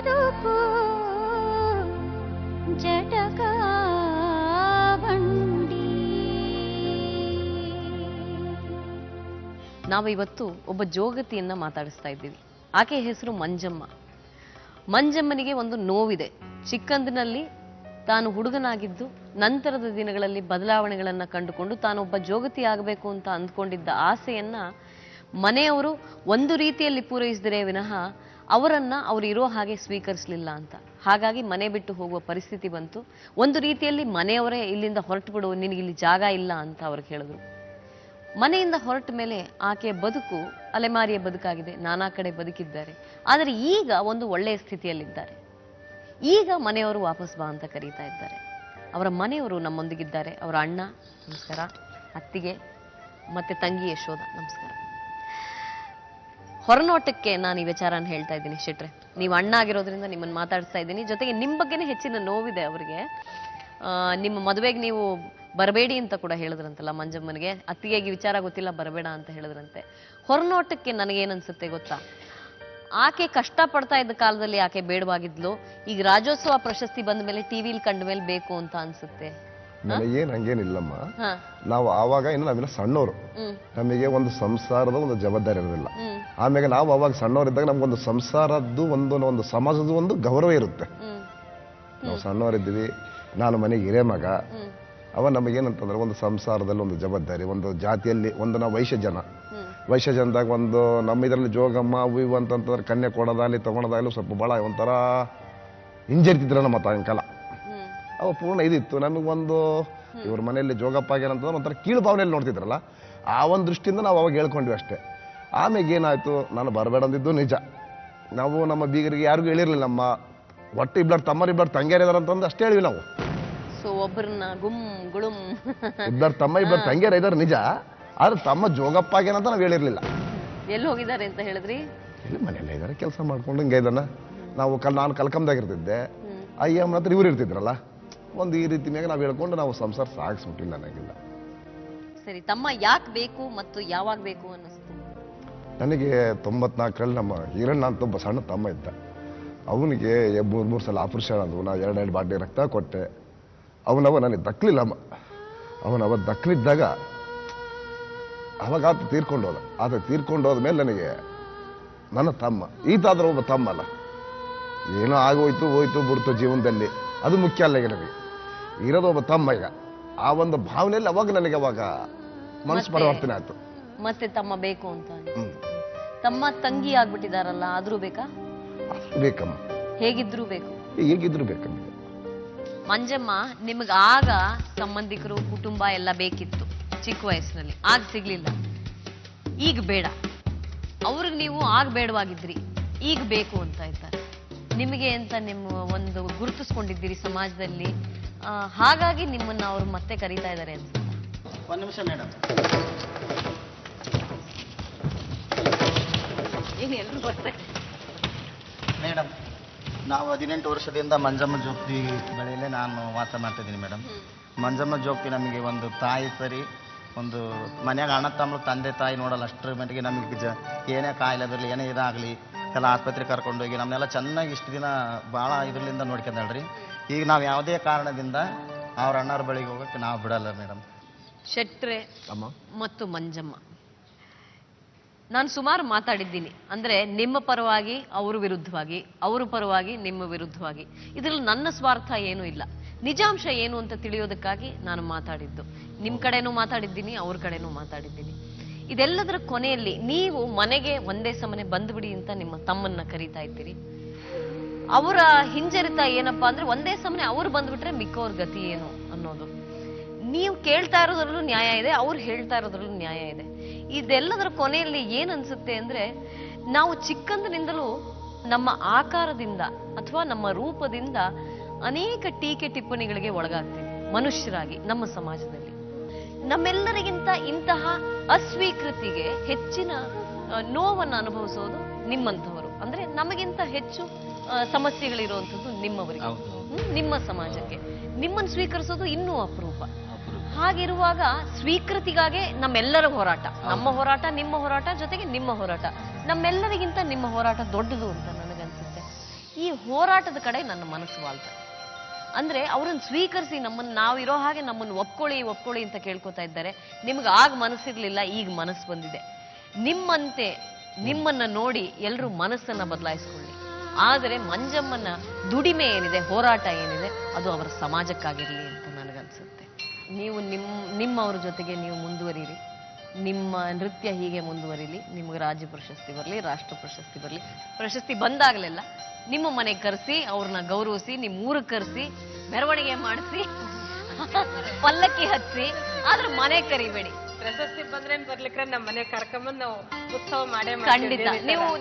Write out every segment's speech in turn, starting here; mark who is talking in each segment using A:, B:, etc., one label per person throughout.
A: ಬದುಕು ಜಟಕ ಬಂಡಿ.
B: ನಾವಿವತ್ತು ಒಬ್ಬ ಜೋಗತಿಯನ್ನ ಮಾತಾಡಿಸ್ತಾ ಇದ್ದೀವಿ. ಆಕೆ ಹೆಸರು ಮಂಜಮ್ಮ. ಮಂಜಮ್ಮನಿಗೆ ಒಂದು ನೋವಿದೆ. ಚಿಕ್ಕಂದಿನಲ್ಲಿ ತಾನು ಹುಡುಗನಾಗಿದ್ದು ನಂತರದ ದಿನಗಳಲ್ಲಿ ಬದಲಾವಣೆಗಳನ್ನ ಕಂಡುಕೊಂಡು ತಾನೊಬ್ಬ ಜೋಗತಿ ಆಗಬೇಕು ಅಂತ ಅಂದ್ಕೊಂಡಿದ್ದ ಆಸೆಯನ್ನ ಮನೆಯವರು ಒಂದು ರೀತಿಯಲ್ಲಿ ಪೂರೈಸಿದರೆ ವಿನಃ ಅವರನ್ನ ಅವ್ರು ಇರೋ ಹಾಗೆ ಸ್ವೀಕರಿಸಲಿಲ್ಲ ಅಂತ. ಹಾಗಾಗಿ ಮನೆ ಬಿಟ್ಟು ಹೋಗುವ ಪರಿಸ್ಥಿತಿ ಬಂತು. ಒಂದು ರೀತಿಯಲ್ಲಿ ಮನೆಯವರೇ ಇಲ್ಲಿಂದ ಹೊರಟು ಬಿಡು, ನಿನಗಿಲ್ಲಿ ಜಾಗ ಇಲ್ಲ ಅಂತ ಅವ್ರಿಗೆ ಹೇಳಿದ್ರು. ಮನೆಯಿಂದ ಹೊರಟ ಮೇಲೆ ಆಕೆಯ ಬದುಕು ಅಲೆಮಾರಿಯ ಬದುಕಾಗಿದೆ. ನಾನಾ ಕಡೆ ಬದುಕಿದ್ದಾರೆ. ಆದರೆ ಈಗ ಒಂದು ಒಳ್ಳೆಯ ಸ್ಥಿತಿಯಲ್ಲಿದ್ದಾರೆ. ಈಗ ಮನೆಯವರು ವಾಪಸ್ ಬಾ ಅಂತ ಕರೀತಾ ಇದ್ದಾರೆ. ಅವರ ಮನೆಯವರು ನಮ್ಮೊಂದಿಗಿದ್ದಾರೆ. ಅವರ ಅಣ್ಣ ನಮಸ್ಕಾರ, ಅತ್ತಿಗೆ ಮತ್ತೆ ತಂಗಿ ಯಶೋಧ ನಮಸ್ಕಾರ. ಹೊರನೋಟಕ್ಕೆ ನಾನು ಈ ವಿಚಾರನ ಹೇಳ್ತಾ ಇದ್ದೀನಿ ಶೆಟ್ರೆ. ನೀವು ಅಣ್ಣ ಆಗಿರೋದ್ರಿಂದ ನಿಮ್ಮನ್ನು ಮಾತಾಡಿಸ್ತಾ ಇದ್ದೀನಿ. ಜೊತೆಗೆ ನಿಮ್ಮ ಬಗ್ಗೆನೇ ಹೆಚ್ಚಿನ ನೋವಿದೆ ಅವರಿಗೆ. ನಿಮ್ಮ ಮದುವೆಗೆ ನೀವು ಬರಬೇಡಿ ಅಂತ ಕೂಡ ಹೇಳಿದ್ರಂತಲ್ಲ ಮಂಜಮ್ಮನಿಗೆ. ಅತ್ತಿಗೆಗೆ ವಿಚಾರ ಗೊತ್ತಿಲ್ಲ, ಬರಬೇಡ ಅಂತ ಹೇಳಿದ್ರಂತೆ. ಹೊರನೋಟಕ್ಕೆ ನನಗೇನನ್ಸುತ್ತೆ ಗೊತ್ತಾ, ಆಕೆ ಕಷ್ಟ ಪಡ್ತಾ ಇದ್ದ ಕಾಲದಲ್ಲಿ ಆಕೆ ಬೇಡವಾಗಿದ್ಲು. ಈಗ ರಾಜ್ಯೋತ್ಸವ ಪ್ರಶಸ್ತಿ ಬಂದ ಮೇಲೆ ಟಿವಿಲಿ ಕಂಡ ಮೇಲೆ ಬೇಕು ಅಂತ ಅನ್ಸುತ್ತೆ.
C: ನನಗೇನು ಹಂಗೇನಿಲ್ಲಮ್ಮ. ನಾವು ಆವಾಗ ಇನ್ನು ನಾವೆಲ್ಲ ಸಣ್ಣವರು, ನಮಗೆ ಒಂದು ಸಂಸಾರದ ಒಂದು ಜವಾಬ್ದಾರಿ ಇರೋದಿಲ್ಲ. ಆಮೇಲೆ ನಾವು ಅವಾಗ ಸಣ್ಣವರಿದ್ದಾಗ ನಮ್ಗೊಂದು ಸಂಸಾರದ್ದು ಒಂದು ಸಮಾಜದ ಒಂದು ಗೌರವ ಇರುತ್ತೆ. ನಾವು ಸಣ್ಣವರಿದ್ದೀವಿ. ನಾನು ಮನೆಗೆ ಹಿರೇ ಮಗ. ಅವ ನಮಗೇನಂತಂದ್ರೆ ಒಂದು ಸಂಸಾರದಲ್ಲಿ ಒಂದು ಜವಾಬ್ದಾರಿ, ಒಂದು ಜಾತಿಯಲ್ಲಿ ಒಂದು ನಾವು ವೈಶ್ಯ ಜನದಾಗ ಒಂದು ನಮ್ಮ ಇದರಲ್ಲಿ ಜೋಗಮ್ಮ ಅವು ಇವು ಅಂತಂತಂದ್ರೆ ಕನ್ಯೆ ಕೊಡೋದಾಗಲಿ ತಗೊಳೋದಾಗಲಿ ಸ್ವಲ್ಪ ಭಾಳ ಒಂಥರ ಹಿಂಜರಿತಿದ್ರ ನಮ್ಮ ಸಾಯಂಕಾಲ. ಅವ ಪೂರ್ಣ ಇದಿತ್ತು ನಮಗೊಂದು. ಇವ್ರ ಮನೆಯಲ್ಲಿ ಜೋಗಪ್ಪ ಏನಂತಂದ್ರೆ ಒಂಥರ ಕೀಳು ಭಾವನೆಯಲ್ಲಿ ನೋಡ್ತಿದ್ರಲ್ಲ, ಆ ಒಂದು ದೃಷ್ಟಿಯಿಂದ ನಾವು ಅವಾಗ ಹೇಳ್ಕೊಂಡ್ವಿ ಅಷ್ಟೇ. ಆಮೇಲೆ ಏನಾಯ್ತು, ನಾನು ಬರಬೇಡ ಅಂದಿದ್ದು ನಿಜ. ನಾವು ನಮ್ಮ ಬೀಗರಿಗೆ ಯಾರಿಗೂ ಹೇಳಿರ್ಲಿಲ್ಲ. ನಮ್ಮ ಒಟ್ಟು ಇಬ್ಬರು ತಮ್ಮರಿಬ್ಬರು ತಂಗಿಯರಿದಾರ ಅಂತಂದು ಅಷ್ಟೇ ಹೇಳಿವಿ ನಾವು.
B: ಒಬ್ಬರನ್ನ ಗುಮ್ ಗುಳುಮ್
C: ಇಬ್ಬರು ತಮ್ಮ ಇಬ್ಬರು ತಂಗಿಯರ ಇದಾರೆ ನಿಜ. ಆದ್ರೆ ತಮ್ಮ ಜೋಗಪ್ಪ ಏನಂತ ನಾವು ಹೇಳಿರ್ಲಿಲ್ಲ.
B: ಎಲ್ಲಿ ಹೋಗಿದ್ದಾರೆ ಅಂತ ಹೇಳಿದ್ರಿ?
C: ಇಲ್ಲಿ ಮನೆಯಲ್ಲ ಇದಾರೆ, ಕೆಲಸ ಮಾಡ್ಕೊಂಡು ಹಿಂಗೆ ಇದಾನ. ನಾನು ಕಲ್ಕಂದಾಗಿರ್ತಿದ್ದೆ, ಅಯ್ಯಮ್ಮನ ಹತ್ರ ಇವ್ರು ಇರ್ತಿದ್ರಲ್ಲ. ಒಂದು ಈ ರೀತಿ ಮ್ಯಾಗ ನಾವು ಹೇಳ್ಕೊಂಡು ನಾವು ಸಂಸಾರ ಸಾಗಿಸ್ಬಿಟ್ಟಿಲ್ಲ ನನಗಿಲ್ಲ.
B: ಸರಿ, ತಮ್ಮ ಯಾಕೆ ಬೇಕು ಮತ್ತು ಯಾವಾಗ ಬೇಕು ಅನ್ನಿಸ್ತು?
C: ನನಗೆ 94ರಲ್ಲಿ ನಮ್ಮ ಹಿರಣ್ಣ ಅಂತ ಒಬ್ಬ ಸಣ್ಣ ತಮ್ಮ ಇದ್ದ. ಅವನಿಗೆ 3 ಸಲ ಆಪರೇಷನ್ ಆದವು. ನಾವು 2 ಬಾಟ್ಲಿ ರಕ್ತ ಕೊಟ್ಟೆ. ಅವನವ ನನಗೆ ದಕ್ಕಲಿಲ್ಲಮ್ಮ. ಅವನವ ದಕ್ಕಲಿದ್ದಾಗ ಅವಾಗ ಆತ ತೀರ್ಕೊಂಡು ಹೋದ. ಆತ ತೀರ್ಕೊಂಡು ಹೋದ್ಮೇಲೆ ನನಗೆ ನನ್ನ ತಮ್ಮ, ಈತಾದ್ರೆ ಒಬ್ಬ ತಮ್ಮ ಅಲ್ಲ, ಏನೋ ಆಗೋಯ್ತು ಹೋಯ್ತು ಬಿಡ್ತು ಜೀವನದಲ್ಲಿ, ಅದು ಮುಖ್ಯ ಅಲ್ಲ. ಈಗ ನನಗೆ ಇರೋದು ಒಬ್ಬ ತಮ್ಮ. ಈಗ ಆ ಒಂದು ಭಾವನೆಯಲ್ಲಿ ಅವಾಗ ನನಗೆ ಅವಾಗ ಮನಸ್ಸು ಪರಿವರ್ತನೆ ಆಯ್ತು.
B: ಮತ್ತೆ ತಮ್ಮ ಬೇಕು ಅಂತ. ತಮ್ಮ ತಂಗಿ ಆಗ್ಬಿಟ್ಟಿದಾರಲ್ಲ, ಆದ್ರೂ ಬೇಕಾ?
C: ಬೇಕಮ್ಮ,
B: ಹೇಗಿದ್ರು ಬೇಕು.
C: ಹೇಗಿದ್ರು ಬೇಕಮ್ಮ.
B: ಮಂಜಮ್ಮ, ನಿಮಗ ಆಗ ಸಂಬಂಧಿಕರು ಕುಟುಂಬ ಎಲ್ಲ ಬೇಕಿತ್ತು ಚಿಕ್ಕ ವಯಸ್ಸಿನಲ್ಲಿ, ಆಗ ಸಿಗ್ಲಿಲ್ಲ. ಈಗ ಬೇಡ. ಅವ್ರಿಗೆ ನೀವು ಆಗ ಬೇಡವಾಗಿದ್ರಿ, ಈಗ ಬೇಕು ಅಂತ ಇದ್ದಾರೆ ನಿಮಗೆ ಅಂತ ನಿಮ್ಮ ಒಂದು ಗುರುತಿಸ್ಕೊಂಡಿದ್ದೀರಿ ಸಮಾಜದಲ್ಲಿ. ಹಾಗಾಗಿ ನಿಮ್ಮನ್ನ ಅವರು ಮತ್ತೆ ಕರೀತಾ ಇದ್ದಾರೆ ಅನ್ಸುತ್ತಾ?
D: ಒಂದು ನಿಮಿಷ ಮೇಡಮ್.
B: ಎಲ್ಲರೂ ಬರ್ತಾರೆ
D: ಮೇಡಮ್. ನಾವು 18 ವರ್ಷದಿಂದ ಮಂಜಮ್ಮ ಜೋಗ್ತಿ ಬಳಿಯಲ್ಲೇ ನಾನು ವಾಸ ಮಾಡ್ತಿದ್ದೀನಿ ಮೇಡಮ್. ಮಂಜಮ್ಮ ಜೋಗ್ತಿ ನಮಗೆ ಒಂದು ತಾಯಿ ಸರಿ, ಒಂದು ಮನ್ಯಾಗ ಅಣ್ಣ ತಮ್ಮ ತಂದೆ ತಾಯಿ ನೋಡಲ್ಲ. ಅಷ್ಟರ ಮಟ್ಟಿಗೆ ನಮಗೆ ಏನೇ ಕಾಯಿಲೆ ಬರಲಿ, ಏನೇ ಇದಾಗಲಿ ಎಲ್ಲ ಆಸ್ಪತ್ರೆ ಕರ್ಕೊಂಡೋಗಿ ನಮ್ಮನ್ನೆಲ್ಲ ಚೆನ್ನಾಗಿ ಇಷ್ಟು ದಿನ ಭಾಳ ಇದರಿಂದ ನೋಡ್ಕೊಂಡಳ್ರಿ. ಈಗ ನಾವು ಯಾವುದೇ ಕಾರಣದಿಂದ ಅವ್ರ ಅಣ್ಣರ ಬಳಿಗೆ ಹೋಗೋಕ್ಕೆ ನಾವು ಬಿಡಲ್ಲ ಮೇಡಮ್.
B: ಶೆಟ್ರೆ ಮತ್ತು ಮಂಜಮ್ಮ, ನಾನು ಸುಮಾರು ಮಾತಾಡಿದ್ದೀನಿ. ಅಂದ್ರೆ ನಿಮ್ಮ ಪರವಾಗಿ ಅವರು ವಿರುದ್ಧವಾಗಿ, ಅವರ ಪರವಾಗಿ ನಿಮ್ಮ ವಿರುದ್ಧವಾಗಿ. ಇದರಲ್ಲಿ ನನ್ನ ಸ್ವಾರ್ಥ ಏನೂ ಇಲ್ಲ. ನಿಜಾಂಶ ಏನು ಅಂತ ತಿಳಿಯೋದಕ್ಕಾಗಿ ನಾನು ಮಾತಾಡಿದ್ದು. ನಿಮ್ಮ ಕಡೆನೂ ಮಾತಾಡಿದ್ದೀನಿ, ಅವ್ರ ಕಡೆನೂ ಮಾತಾಡಿದ್ದೀನಿ. ಇದೆಲ್ಲದರ ಕೊನೆಯಲ್ಲಿ ನೀವು ಮನೆಗೆ ಒಂದೇ ಸಮನೆ ಬಂದ್ಬಿಡಿ ಅಂತ ನಿಮ್ಮ ತಮ್ಮನ್ನ ಕರೀತಾ ಇದ್ದೀರಿ. ಅವರ ಹಿಂಜರಿತ ಏನಪ್ಪಾ ಅಂದ್ರೆ ಒಂದೇ ಸಮನೆ ಅವ್ರು ಬಂದ್ಬಿಟ್ರೆ ಮಿಕ್ಕವ್ರ ಗತಿ ಏನು ಅನ್ನೋದು. ನೀವು ಕೇಳ್ತಾ ಇರೋದ್ರಲ್ಲೂ ನ್ಯಾಯ ಇದೆ, ಅವ್ರು ಹೇಳ್ತಾ ಇರೋದ್ರಲ್ಲೂ ನ್ಯಾಯ ಇದೆ. ಇದೆಲ್ಲದರ ಕೊನೆಯಲ್ಲಿ ಏನ್ ಅನ್ಸುತ್ತೆ ಅಂದ್ರೆ, ನಾವು ಚಿಕ್ಕಂದಿನಿಂದಲೂ ನಮ್ಮ ಆಕಾರದಿಂದ ಅಥವಾ ನಮ್ಮ ರೂಪದಿಂದ ಅನೇಕ ಟೀಕೆ ಟಿಪ್ಪಣಿಗಳಿಗೆ ಒಳಗಾಗ್ತೀವಿ ಮನುಷ್ಯರಾಗಿ. ನಮ್ಮ ಸಮಾಜದಲ್ಲಿ ನಮ್ಮೆಲ್ಲರಿಗಿಂತ ಇಂತಹ ಅಸ್ವೀಕೃತಿಗೆ ಹೆಚ್ಚಿನ ನೋವನ್ನು ಅನುಭವಿಸೋದು ನಿಮ್ಮಂಥವರು. ಅಂದ್ರೆ ನಮಗಿಂತ ಹೆಚ್ಚು ಸಮಸ್ಯೆಗಳಿರುವಂಥದ್ದು ನಿಮ್ಮವರಿಗೆ, ನಿಮ್ಮ ಸಮಾಜಕ್ಕೆ. ನಿಮ್ಮನ್ನು ಸ್ವೀಕರಿಸೋದು ಇನ್ನೂ ಅಪರೂಪ. ಹಾಗಿರುವಾಗ ಸ್ವೀಕೃತಿಗಾಗೆ ನಮ್ಮೆಲ್ಲರ ಹೋರಾಟ, ನಮ್ಮ ಹೋರಾಟ, ನಿಮ್ಮ ಹೋರಾಟ, ಜೊತೆಗೆ ನಿಮ್ಮ ಹೋರಾಟ, ನಮ್ಮೆಲ್ಲರಿಗಿಂತ ನಿಮ್ಮ ಹೋರಾಟ ದೊಡ್ಡದು ಅಂತ ನನಗನ್ಸುತ್ತೆ. ಈ ಹೋರಾಟದ ಕಡೆ ನನ್ನ ಮನಸ್ಸು ವಾಲ್ತದೆ. ಅಂದ್ರೆ ಅವ್ರನ್ನ ಸ್ವೀಕರಿಸಿ, ನಮ್ಮನ್ನು ನಾವಿರೋ ಹಾಗೆ ನಮ್ಮನ್ನು ಒಪ್ಕೊಳ್ಳಿ ಅಂತ ಕೇಳ್ಕೊತಾ ಇದ್ದಾರೆ. ನಿಮ್ಗೆ ಆಗ ಮನಸ್ಸಿರ್ಲಿಲ್ಲ, ಈಗ ಮನಸ್ಸು ಬಂದಿದೆ. ನಿಮ್ಮಂತೆ ನಿಮ್ಮನ್ನ ನೋಡಿ ಎಲ್ಲರೂ ಮನಸ್ಸನ್ನ ಬದಲಾಯಿಸ್ಕೊಳ್ಳಿ. ಆದರೆ ಮಂಜಮ್ಮನ ದುಡಿಮೆ ಏನಿದೆ, ಹೋರಾಟ ಏನಿದೆ, ಅದು ಅವರ ಸಮಾಜಕ್ಕಾಗಿರ್ಲಿ ಅಂತ ನನಗನ್ಸುತ್ತೆ. ನೀವು ನಿಮ್ಮವ್ರ ಜೊತೆಗೆ ನೀವು ಮುಂದುವರಿರಿ. ನಿಮ್ಮ ನೃತ್ಯ ಹೀಗೆ ಮುಂದುವರಿಲಿ. ನಿಮ್ಗೆ ರಾಜ್ಯ ಪ್ರಶಸ್ತಿ ಬರಲಿ, ರಾಷ್ಟ್ರ ಪ್ರಶಸ್ತಿ ಬರಲಿ. ಪ್ರಶಸ್ತಿ ಬಂದಾಗಲೆಲ್ಲ ನಿಮ್ಮ ಮನೆಗೆ ಕರೆಸಿ, ಅವ್ರನ್ನ ಗೌರವಿಸಿ, ನಿಮ್ಮ ಊರಿಗೆ ಕರೆಸಿ, ಮೆರವಣಿಗೆ ಮಾಡಿಸಿ, ಪಲ್ಲಕ್ಕಿ ಹಚ್ಚಿ, ಆದ್ರೆ ಮನೆ ಕರಿಬೇಡಿ.
A: ಪ್ರಶಸ್ತಿ ಬಂದ್ರೆ ಬರ್ಲಿಕ್ರೆ ನಮ್ಮ ಮನೆ ಕರ್ಕೊಂಬಂದ್ ನಾವು ಉತ್ಸವ ಮಾಡೇ
B: ಖಂಡಿತ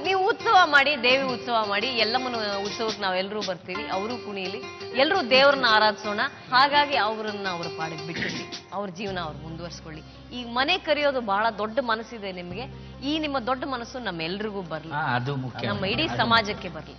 B: ನೀವು ಉತ್ಸವ ಮಾಡಿ, ದೇವಿ ಉತ್ಸವ ಮಾಡಿ. ಎಲ್ಲಮ್ಮನ ಉತ್ಸವಕ್ಕೆ ನಾವೆಲ್ಲರೂ ಬರ್ತೀವಿ, ಅವರು ಕುಣಿಲಿ, ಎಲ್ಲರೂ ದೇವ್ರನ್ನ ಆರಾಧಿಸೋಣ. ಹಾಗಾಗಿ ಅವ್ರನ್ನ ಅವ್ರ ಪಾಡಿಗೆ ಬಿಟ್ಟಿರಿ, ಅವ್ರ ಜೀವನ ಅವ್ರು ಮುಂದುವರ್ಸ್ಕೊಳ್ಳಿ. ಈಗ ಮನೆ ಕರೆಯೋದು ಬಹಳ ದೊಡ್ಡ ಮನಸ್ಸಿದೆ ನಿಮ್ಗೆ. ಈ ನಿಮ್ಮ ದೊಡ್ಡ ಮನಸ್ಸು ನಮ್ಮೆಲ್ರಿಗೂ ಬರ್ಲಿ,
E: ಅದು ಮುಖ್ಯ,
B: ನಮ್ಮ ಇಡೀ ಸಮಾಜಕ್ಕೆ ಬರ್ಲಿ.